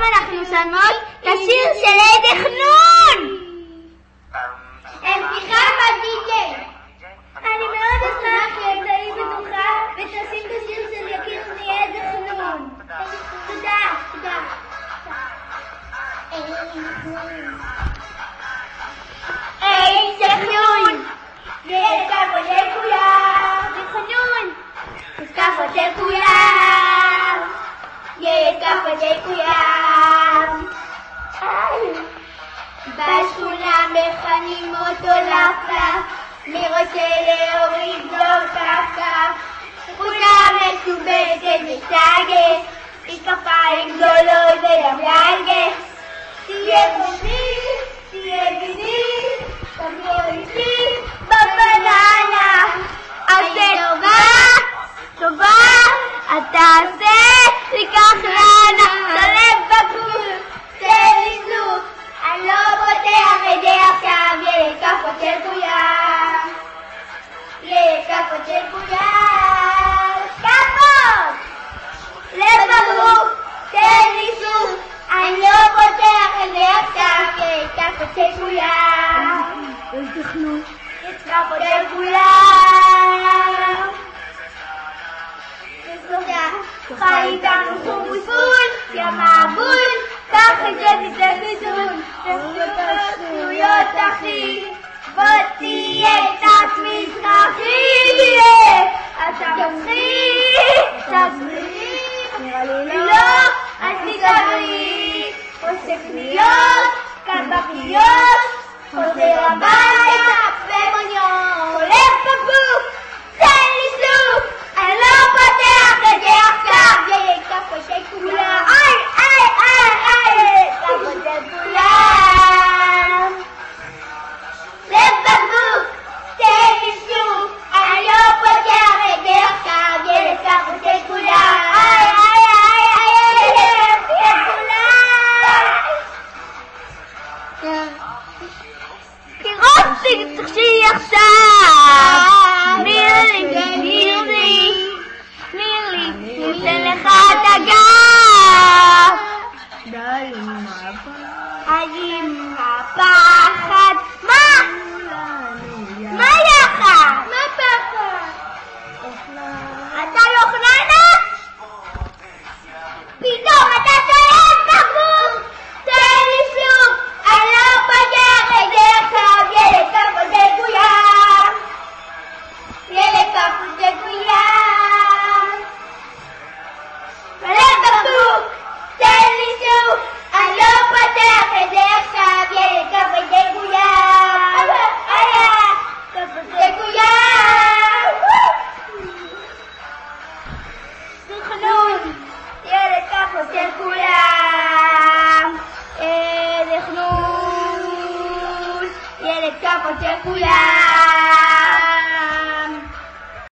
אנחנו שמות את השיר של עד חנון. סליחה בדי-ג'יי. אני מאוד אשמח אם תהיי בטוחה ותשים את השיר של יקיר מעד חנון. תודה, תודה. איזה חנון! יש כבוד לכולם! זה חנון! יש כבוד לכולם! יש כבוד לכולם! בשכונה מכנים אותו לפלף, מי רוצה להוריד לו כפכף? כולם מסובסת וסגס, משקפיים גדולות ולמלגס. תהיה חושי, תהיה גיני, תבוא איתי בבננה. עושה טובה, טובה, אתה עושה, תיקח רנה. תלב בגבול, תן לי סלוק, אני לא פותח את זה עכשיו. ילד כפות של כולם, ילד כפות של כולם. כפות! לב בגבול, תן לי סלוק, אני לא פותח את זה עכשיו. ילד כפות של כולם, ילד כפות של כולם. חי איתנו חומוסון, ים העבוד, קח את זה תתגזון, תסתות השטויות אחי, בוא תהיה קצת מזרחי, אתה מצחיק, נראה לי לא, אז תדברי, עושה קניות, כאן בקניות, חוזר הביתה במוניון, הולך בגוף, תן לי סוף, אני לא פותח את זה עכשיו. ילד כפות של כולם, איי איי איי איי, כפות של כולם. לב בגוף, תן לי סוף, אני לא פותח את זה עכשיו. ילד כפות של כולם, איי איי איי איי, ילד כפות של כולם. פירוטי תחשי עכשיו, ניתן לך את הגב. די, עם הפחד. מה? מה לך? מה פחד? אתה יוחננה? פתאום אתה תלך בגבול. תן לי סוף, אני לא פותח את זה עכשיו. ילד כפות של כולם, ילד כפות של כולם. ולב בקבוק, תן לי סוף, אני לא פותח את זה עכשיו. ילד כפות של כולם, כפות של כולם. זה חנון, ילד כפות של כולם. זה חנון, ילד כפות של כולם.